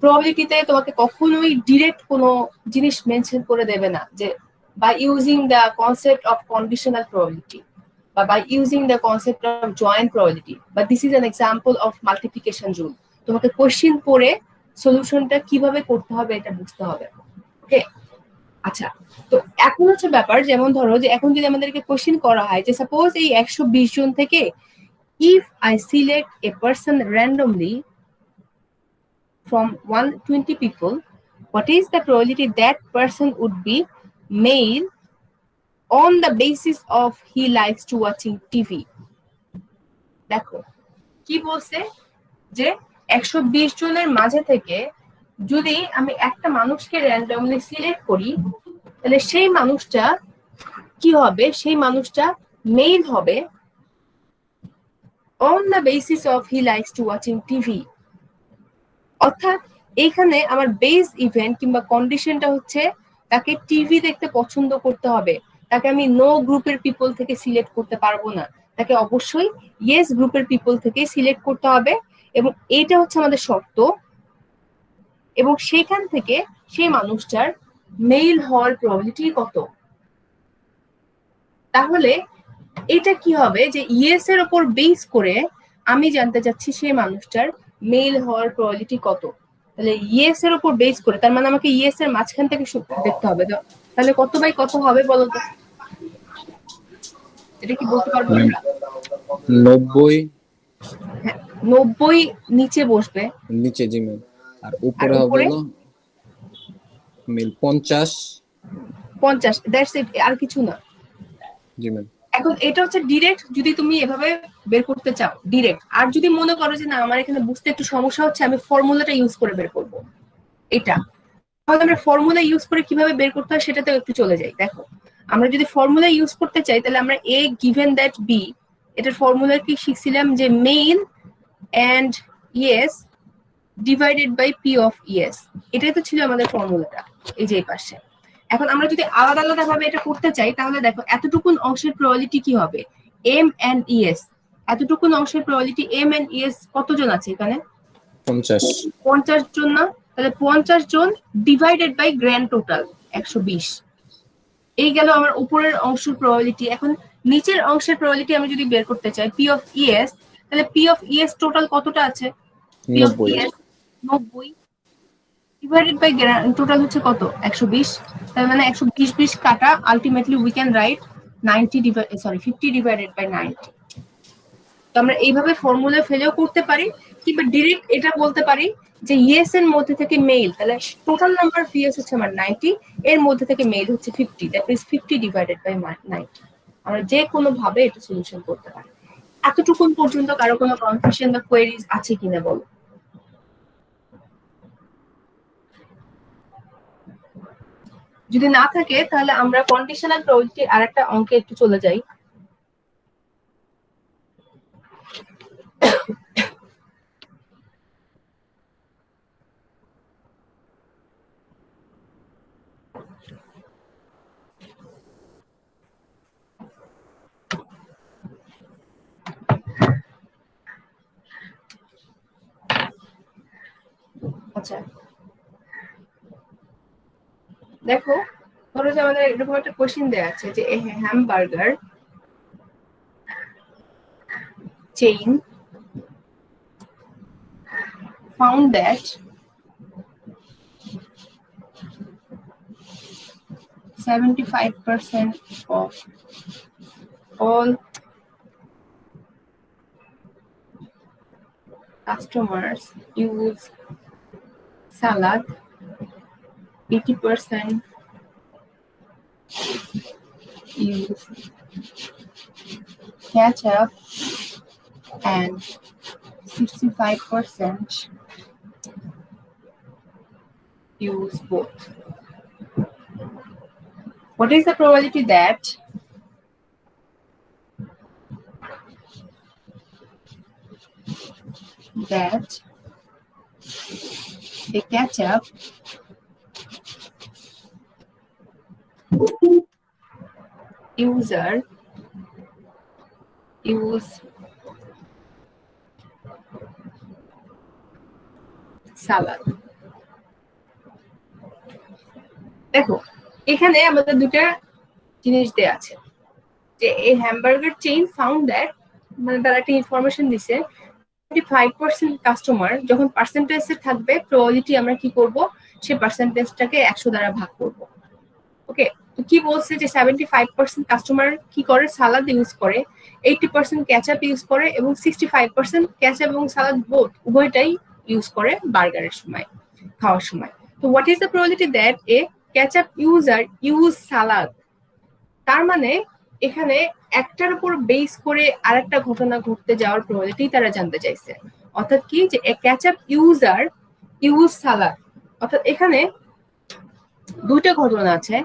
প্রবাবিলিটিতে তোমাকে কখনোই ডিরেক্ট কোনো জিনিস মেনশন করে দেবে না যে by using the concept of conditional probability বা by using the concept of joint probability, but this is an example of multiplication rule. তোমাকে কোশ্চেন পড়ে সলিউশনটা কিভাবে করতে হবে এটা বুঝতে হবে। ওকে, আচ্ছা, তো এখন হচ্ছে ব্যাপার, যেমন ধরো যে এখন যদি আমাদেরকে কোশ্চেন করা হয় যে সাপোজ এই 120 জন থেকে if I select a person randomly from 120 people, what is the probability that person would be male on the basis of he likes to watching TV? দেখো কি বলছে যে 120 জনের মাঝে থেকে যদি আমি একটা মানুষকে র্যান্ডমলি সিলেক্ট করি, তাহলে সেই মানুষটা কি হবে, সেই মানুষটা মেল হবে on the basis of he likes to watching TV। অর্থাৎ এইখানে আমার বেস ইভেন্ট কিংবা কন্ডিশনটা হচ্ছে তাকে টিভি দেখতে পছন্দ করতে হবে, তাকে আমি নো গ্রুপের পিপল থেকে সিলেক্ট করতে পারবো না, তাকে অবশ্যই ইয়েস গ্রুপের পিপল থেকে সিলেক্ট করতে হবে, এবং এইটা হচ্ছে আমাদের শর্ত। এবং সেখান থেকে সেই মানুষটার মেল হওয়ার প্রবাবিলিটি কত। তাহলে এটা কি হবে যে ইয়েস এর উপর বেস করে আমি জানতে চাচ্ছি সেই মানুষটার মেল হওয়ার প্রবাবিলিটি কত। তাহলে ইয়েস এর উপর বেস করে, তার মানে আমাকে ইয়েস এর মাঝখান থেকে দেখতে হবে। তাহলে কত বাই কত হবে বলো তো, এটা কি বলতে পারবো আমরা? 90 হ্যাঁ, 90 নিচে বসবে, নিচে জি ম্যাম, আর উপরে হবে হলো মিল 50 50, দ্যাটস ইট, আর কিছু না। জি ম্যাম। এখন এটা হচ্ছে ডিরেক্ট যদি তুমি এভাবে বের করতে চাও ডিরেক্ট, আর যদি মনে করো যে না আমার এখানে বুঝতে একটু সমস্যা হচ্ছে আমি ফর্মুলাটা ইউজ করে বের করব, এটা তাহলে আমরা ফর্মুলা ইউজ করে কিভাবে বের করতে হয় সেটাতেও একটু চলে যাই। দেখো আমরা যদি ফর্মুলা ইউজ করতে চাই তাহলে আমরা এ গিভেন দ্যাট বি, এটার ফর্মুলা কি শিখছিলাম যে main and S divided by P of S, এটাই তো ছিল আমাদের ফর্মুলাটা এই যে এই পাশে। এখন আমরা যদি আলাদা আলাদা ভাবে এটা করতে চাই তাহলে দেখো এতটুকুন অংশের প্রবাবিলিটি কি হবে এম এন্ড ইএস, এতটুকুন অংশের প্রবাবিলিটি এম এন্ড ইএস কতজন আছে এখানে? 50 জন না? তাহলে 50 জন ডিভাইডেড বাই গ্র্যান্ড টোটাল 120। এই গেল আমার উপরের অংশের প্রবাবিলিটি। এখন নিচের অংশের প্রবাবিলিটি আমি যদি বের করতে চাই পি অফ ইএস, তাহলে পি অফ ইএস টোটাল কতটা আছে? P of ES 90 divided by total হচ্ছে কত 120, তার মানে 120 কাটা ultimately we can write 50 divided by 90। তো আমরা এইভাবে ফর্মুলা ফেলেও করতে পারি, কিংবা ডিরেক্ট এটা বলতে পারি যে ইয়েস এর মধ্যে থেকে মেল, তাহলে টোটাল নাম্বার অফ ইয়েস হচ্ছে আমার 90, এর মধ্যে থেকে মেল হচ্ছে 50, দ্যাট মিন্স 50 ডিভাইডেড বাই 90। আমরা যে কোনো ভাবে এটা সলিউশন করতে পারি। এতটুকুন পর্যন্ত কারো কোনো কনফিউশন বা কোয়েরিজ আছে কিনা বলো? যদি না থাকে তাহলে আমরা কন্ডিশনাল প্রবাবিলিটির আরেকটা অঙ্কে একটু চলে যাই। আচ্ছা দেখো, ধরো যে আমাদের এরকম একটা কোশ্চেন দেয়া আছে যে এ hamburger chain found that 75% of all customers use salad, 80% use ketchup, and 65% use both. What is the probability that a ketchup user use salad? দেখো এখানে আমাদের দুটো জিনিস দেয়া আছে যে এই হ্যামবার্গার চেইন ফাউন্ড দ্যাট, মানে তারা একটা ইনফরমেশন দিছে 25% কাস্টমার যখন পার্সেন্টেজে থাকবে প্রবাবিলিটি আমরা কি করব, সেই পার্সেন্টেজটাকে 100 দ্বারা ভাগ করব। ওকে, তো কি বলছে যে 75% কাস্টমার কি করে, সালাদ ইউজ করে, 80% কেচাপ ইউজ করে এবং 65% কেচাপ এবং সালাদ বোথ উভয়টাই ইউজ করে বার্গারের সময়, খাওয়ার সময়। তো what is the probability that a ketchup user use salad? তার মানে এখানে একটার উপর বেস করে আরেকটা ঘটনা ঘটতে যাওয়ার প্রবাবিলিটি তারা জানতে চাইছে। অর্থাৎ কি যে এ কেচাপ ইউজার ইউজ সালাদ, অর্থাৎ এখানে দুইটা ঘটনা আছে।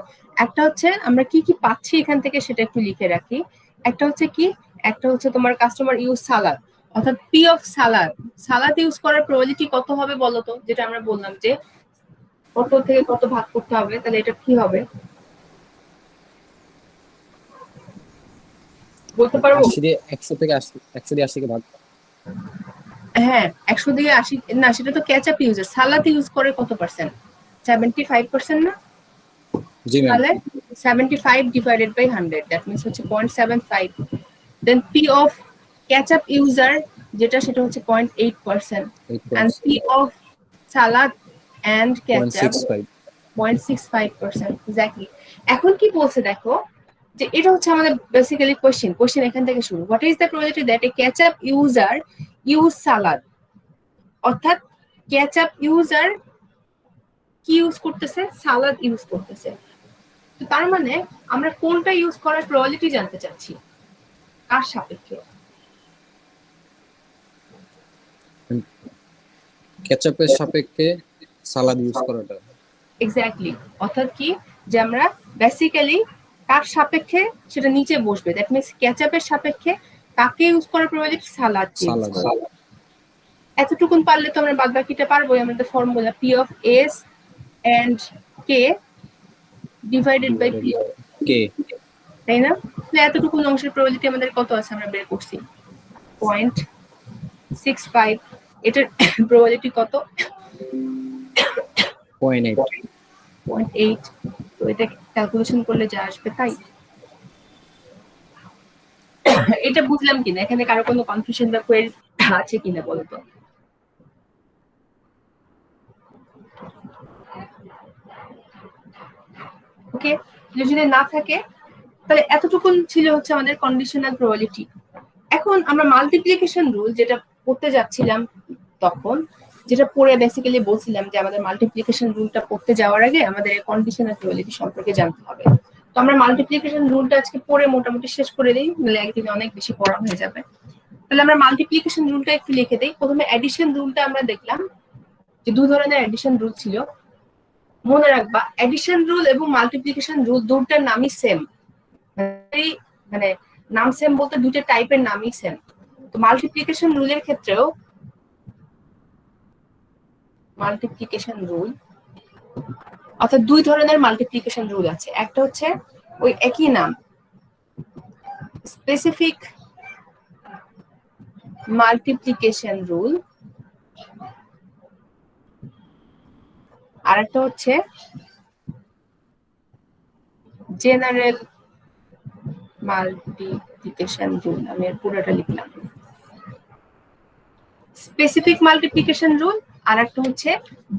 একটা হচ্ছে আমরা কি কি পাচ্ছি এখান থেকে সেটা একটু লিখে রাখি। একটা হচ্ছে কি, একটা হচ্ছে তোমার কাস্টমার ইউজ সালাদ, অর্থাৎ P of salad, salad use করার প্রবাবিলিটি কত হবে বলো তো? যেটা আমরা বললাম যে কত থেকে কত ভাগ করতে হবে, তাহলে এটা কি হবে বলতে পারবো? 80 দিয়ে 100 থেকে 80 কে ভাগ। হ্যাঁ 100 দিয়ে 80 না, সেটা তো কেচাপ ইউজার, সালাদ ইউজ করে কত পার্সেন্ট? 75% না? জি ম্যাম। তাহলে 75 divided by 100, that means হচ্ছে 0.75. then p of ketchup user যেটা সেটা হচ্ছে 0.8%, and p of salad and ketchup 0.65%. exactly. এখন কি বলছে দেখো, যে এটা হচ্ছে আমাদের বেসিক্যালি কোশ্চেন এখান থেকে শুরু। What is the probability that a ketchup user use salad? অর্থাৎ কেচাপ ইউজার কি ইউজ করতেছে, সালাদ ইউজ করতেছে। তো তার মানে আমরা কোনটা ইউজ করার প্রবাবিলিটি জানতে চাচ্ছি, কার সাপেক্ষে? কেচাপের সাপেক্ষে সালাদ ইউজ করাটা। এক্স্যাক্টলি, অর্থাৎ কি যে আমরা বেসিক্যালি কার সাপেক্ষে সেটা নিচে বসবে, দ্যাট মিন্স কেচাপের সাপেক্ষে কাকে ইউজ করার প্রবাবিলিটি, সালাদ। এতটুকুন পারলে তো আমরা বাদবাকিটা পারবোই। আমাদের formula P of S and K divided by P of K, তাই না? তাহলে এতটুকুন অংশের প্রবাবিলিটি আমাদের কত আছে আমরা বের করছি 0.65। এটার প্রবাবিলিটি কত? 0.8। তো এটা ক্যালকুলেশন করলে যা আসবে তাই। এটা বুঝলাম কিনা, এখানে কারো কোনো কনফিউশন বা কোয়েরি আছে কিনা বলো তো? ওকে, যদি না থাকে তাহলে এতটুকুন ছিল হচ্ছে আমাদের কন্ডিশনাল প্রবাবিলিটি। এখন আমরা মাল্টিপ্লিকেশন রুল যেটা পড়তে যাচ্ছিলাম তখন, যেটা পড়ে বেসিক্যালি বলছিলাম যে আমাদের মাল্টিপ্লিকেশন রুলটা পড়তে যাওয়ার আগে আমাদের কন্ডিশনাল প্রবাবিলিটি সম্পর্কে জানতে হবে। তো আমরা মাল্টিপ্লিকেশন রুলটা আজকে পড়ে মোটামুটি শেষ করে দিই, মানে একদিনে অনেক বেশি পড়া হয়ে যাবে। তাহলে আমরা মাল্টিপ্লিকেশন রুলটা একটু লিখে দিই। প্রথমে অ্যাডিশন রুলটা আমরা দেখলাম যে দুই ধরনের অ্যাডিশন রুল ছিল। মনে রাখবা অ্যাডিশন রুল এবং মাল্টিপ্লিকেশন রুল দুটোর নামই সেম, মানে নাম সেম বলতে দুটো টাইপের নামই সেম। তো মাল্টিপ্লিকেশন রুলের ক্ষেত্রেও মাল্টিপ্লিকেশন রুল অর্থাৎ দুই ধরনের মাল্টিপ্লিকেশন রুল আছে। একটা হচ্ছে ওই একই নাম স্পেসিফিক মাল্টিপ্লিকেশন রুল, আর একটা হচ্ছে জেনারেল মাল্টিপ্লিকেশন রুল। আমি এর পুরোটা লিখলাম। স্পেসিফিক মাল্টিপ্লিকেশন রুল আর একটা হচ্ছে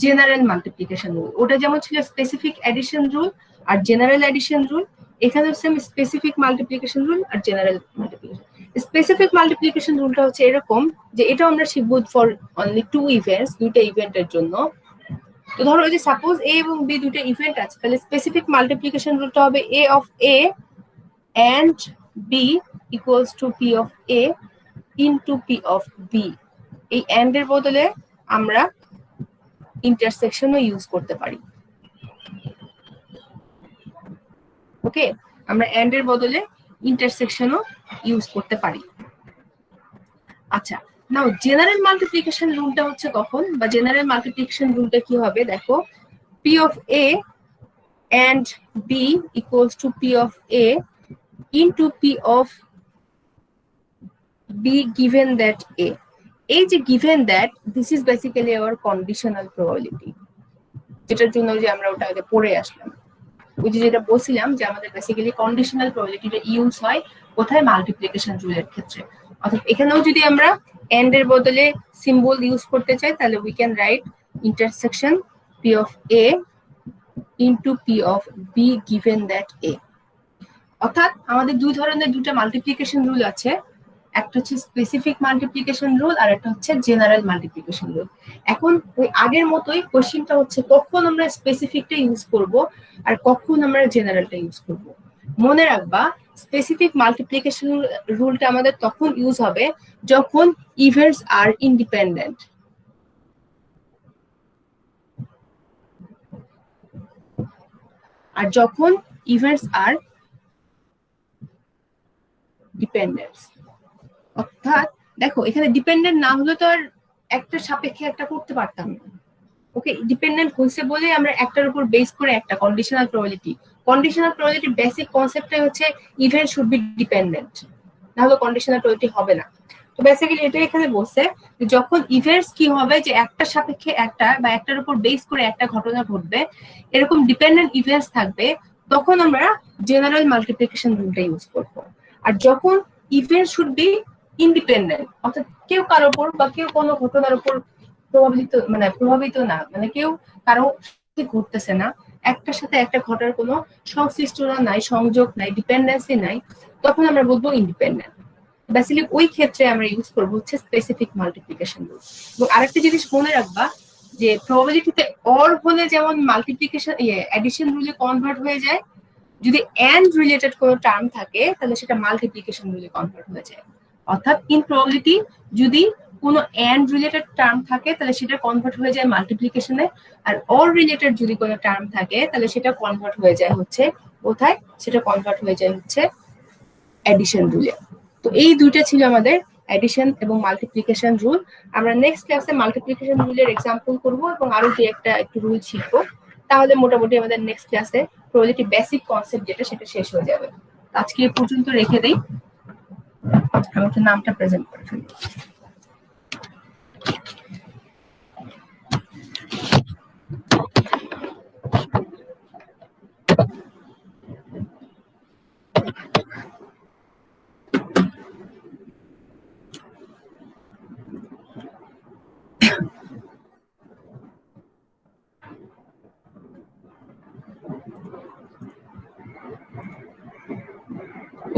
জেনারেল মাল্টিপ্লিকেশন রুল। ওটা যেমন ছিল স্পেসিফিক অ্যাডিশন রুল আর জেনারেল অ্যাডিশন রুল, এখানে হচ্ছে স্পেসিফিক মাল্টিপ্লিকেশন রুল আর জেনারেল মাল্টিপ্লিকেশন। স্পেসিফিক মাল্টিপ্লিকেশন রুলটা হচ্ছে এরকম যে এটা আমরা শিখব ফর অনলি টু ইভেন্টস, দুইটা ইভেন্টের জন্য। তো ধরো যে সাপোজ এ এবং বি দুটো ইভেন্ট আছে, তাহলে স্পেসিফিক মাল্টিপ্লিকেশন রুলটা হবে A of A and b equals to p of a into p of b। এই and এর বদলে আমরা ইন্টারসেকশনও ইউজ করতে পারি। ওকে, আমরা এন্ড এর বদলে ইন্টারসেকশনও ইউজ করতে পারি। আচ্ছা, নাও জেনারেল মাল্টিপ্লিকেশন রুলটা হচ্ছে কখন, বা জেনারেল মাল্টিপ্লিকেশন রুলটা কি হবে দেখো, p of a and b equals to p of a into p of b given that a. এই যে given that, this is basically our conditional probability, যেটার জন্য যে আমরা ওটা আগে পড়ে আসলাম, ওই যে যেটা বলছিলাম যে আমাদের বেসিক্যালি কন্ডিশনাল প্রবাবিলিটিটা ইউজ হয় কোথায়, মাল্টিপ্লিকেশন রুলের ক্ষেত্রে। অর্থাৎ এখানেও যদি আমরা এন্ড এর বদলে সিম্বল ইউজ করতে চাই তাহলে we can write intersection p of a into p of b given that a। অর্থাৎ আমাদের দুই ধরনের দুটো মাল্টিপ্লিকেশন রুল আছে, একটা হচ্ছে স্পেসিফিক মাল্টিপ্লিকেশন রুল আর একটা হচ্ছে জেনারেল মাল্টিপ্লিকেশন রুল। এখন ওই আগের মতোই কোশ্চেনটা হচ্ছে কখন আমরা স্পেসিফিকটা ইউজ করব আর কখন আমরা জেনারেলটা ইউজ করব। মনে রাখবা স্পেসিফিক মাল্টিপ্লিকেশন রুলটা আমাদের তখন ইউজ হবে যখন ইভেন্টস আর ইন্ডিপেন্ডেন্ট, আর যখন ইভেন্টস আর ডিপেন্ডেন্ট। অর্থাৎ দেখো এখানে ডিপেন্ডেন্ট না হলে তো আর একটা সাপেক্ষে একটা করতে পারতাম না। ওকে, ডিপেন্ডেন্ট হয়েছে বলে আমরা একটার উপর বেস করে একটা কন্ডিশনাল প্রবাবিলিটি। কন্ডিশনাল প্রবাবিলিটির বেসিক কনসেপ্টটাই হচ্ছে ইভেন্ট শুড বি ডিপেন্ডেন্ট, না হলে কন্ডিশনাল প্রবাবিলিটি হবে না। তো বেসিক্যালি এটা এখানে বলছে যে যখন ইভেন্টস কি হবে যে একটা সাপেক্ষে একটা বা একটার উপর বেস করে একটা ঘটনা ঘটবে, এরকম ডিপেন্ডেন্ট ইভেন্টস থাকবে, তখন আমরা জেনারেল মাল্টিপ্লিকেশন রুলটা ইউজ করব। আর যখন ইভেন্ট শুড বি ইন্ডিপেন্ডেন্ট, অর্থাৎ কেউ কারোর উপর বা কেউ কোনো ঘটনার উপর প্রভাবিত না, মানে কেউ কারো ঘটতেছে না, একটার সাথে একটা ঘটার কোনো সংশ্লিষ্টতা নাই, সংযোগ নাই, ডিপেন্ডেন্সি নাই, তখন আমরা বলবো ইন্ডিপেন্ডেন্ট। বেসিক্যালি ওই ক্ষেত্রে আমরা ইউজ করবো হচ্ছে স্পেসিফিক মাল্টিপ্লিকেশন রুল। এবং আরেকটা জিনিস মনে রাখবা যে প্রবাবিলিটিতে অর হলে যেমন মাল্টিপ্লিকেশন এডিশন রুলে কনভার্ট হয়ে যায়, যদি এন্ড রিলেটেড কোনো টার্ম থাকে তাহলে সেটা মাল্টিপ্লিকেশন রুলে কনভার্ট হয়ে যায়। অর্থাৎ ইন প্রবাবিলিটি যদি কোনো এন্ড রিলেটেড টার্ম থাকে তাহলে সেটা কনভার্ট হয়ে যায় মাল্টিপ্লিকেশনে, আর অর রিলেটেড যদি কোনো টার্ম থাকে তাহলে সেটা কনভার্ট হয়ে যায় হচ্ছে কোথায়, সেটা কনভার্ট হয়ে যায় হচ্ছে এডিশন রুলে। তো এই দুইটা ছিল আমাদের এডিশন এবং মাল্টিপ্লিকেশন রুল। আমরা নেক্সট ক্লাসে মাল্টিপ্লিকেশন রুলের এক্সাম্পল করব এবং আরো যে একটা একটু রুল শিখবো, তাহলে মোটামুটি আমাদের নেক্সট ক্লাসে প্রবাবিলিটি বেসিক কনসেপ্ট যেটা সেটা শেষ হয়ে যাবে। আজকে এই পর্যন্ত রেখে দেই, আমি একটু নামটা প্রেজেন্ট করে ফেলি।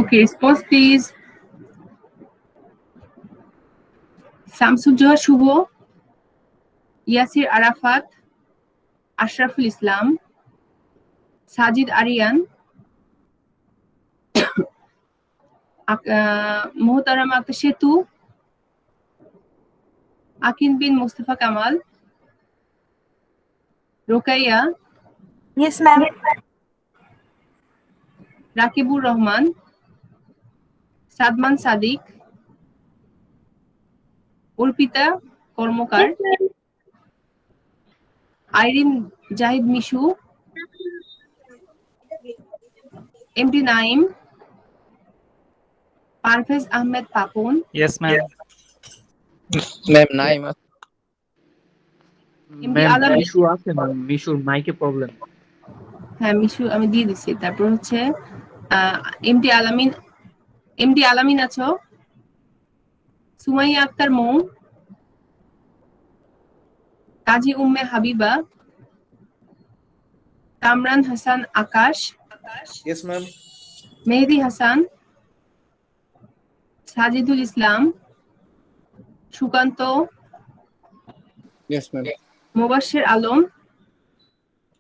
Okay, response please. Shamsul Zoha Shubho, Yasir Arafat, Ashraful Islam, Sajid Aryan, Mohtaram Akter Setu, Akin bin Mustafa Kamal, Rokaiya, Yes, ma'am. Rakibur Rahman, Sadman Sadiq, Arpita Karmakar, Irin Zahid Mishu, MD Naim, Parvez Ahmed Papon. Yes, ma'am. Ma'am Naim MD Ma'am, Alam, Mishu আছে না, Mishuর মাইকে প্রবলেম। হ্যাঁ মিশু আমি দিয়ে দিচ্ছি। তারপর হচ্ছে এমডি আলামিন, এমডি আলামিন আছো, Sumaiya Akter Mou, Kazi Umme Habiba, Kamran Hasan Akash, Yes, ma'am. Mehedi Hasan, Sajidul Islam, Sukanta, yes ma'am Mobasher Alam,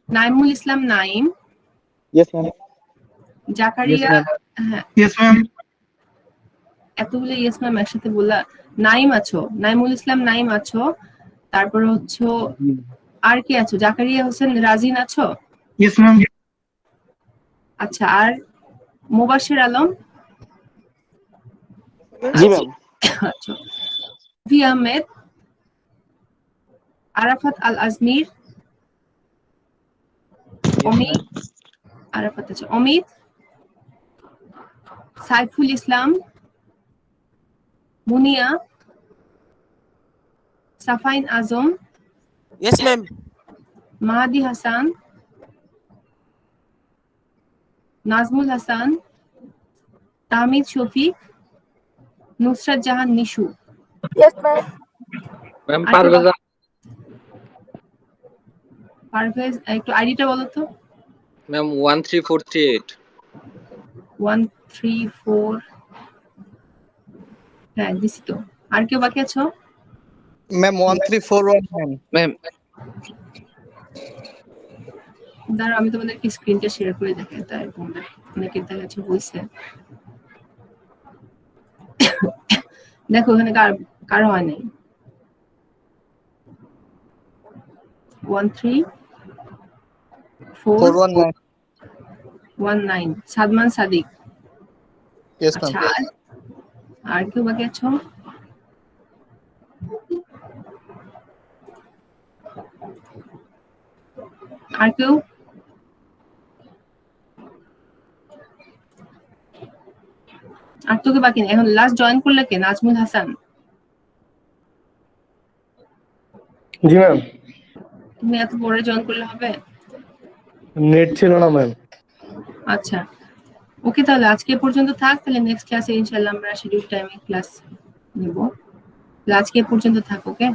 Naimul Islam Naim, yes ma'am Zakaria, Yes, হ্যাঁ Yes, ma'am. এতগুলো ইয়েস ম্যাম একসাথে বললা। নাইম আছো, নাইমুল ইসলাম নাইম আছো, তারপর হচ্ছে আর কি আছো, জাকারিয়া হোসেন রাজিন আছো, Yes, ma'am. আচ্ছা, আর মুবাশির আলম? জি ম্যাম। আচ্ছা, ভি আহমেদ, আরাফাত আল আজমির, অমিত, আরাফাত আছে, অমিত, সাইফুল ইসলাম, মুনিয়া, সাফাইন আজম, ইয়েস ম্যাম। মাহাদি হাসান, নাজমুল হাসান, তাহমিদ শফিক, নুসরাত জাহান নিশু। ম্যাম আর কেউ পারভেজ পারভেজ, একটু আইডিটা বলো তো। ম্যাম 13438 134, হ্যাঁ দিছি তো। আর কেউ বাকি আছো? Ma'am 1341 ma'am. দাঁড়াও, আমি তোমাদেরকে স্ক্রিনটা শেয়ার করে দেখাই, তাই তোমাদের অনেকের দেখা যাচ্ছে বলছে। দেখো এখানে কার হয় নাই। 13419 সাদমান সাদিক। ইয়েস আচ্ছা, ম্যাম। আর কেউ বাকি আছো? আর কেউ? আর তো কেউ বাকি নেই। এখন লাস্ট জয়েন করলে কে? নাজমুল হাসান। জি ম্যাম। তুমি এত পরে জয়েন করলে হবে? নেট ছিল না ম্যাম। আচ্ছা, ওকে, তাহলে আজকে পর্যন্ত থাক। তাহলে নেক্সট ক্লাসে ইনশাআল্লাহ আমরা শিডিউল টাইমে ক্লাস নিব। আজকে পর্যন্ত থাক, ওকে।